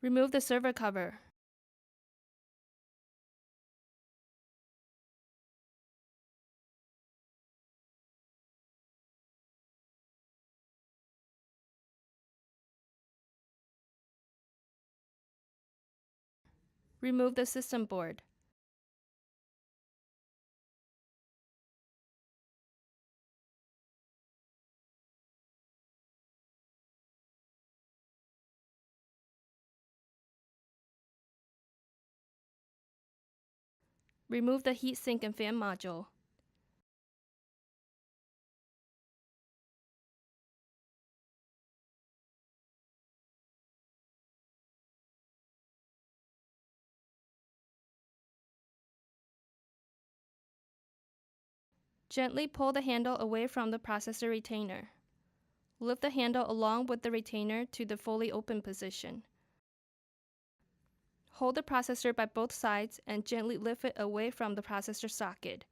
Remove the server cover. Remove the system board. Remove the heatsink and fan module. Gently pull the handle away from the processor retainer. Lift the handle along with the retainer to the fully open position. Hold the processor by both sides and gently lift it away from the processor socket.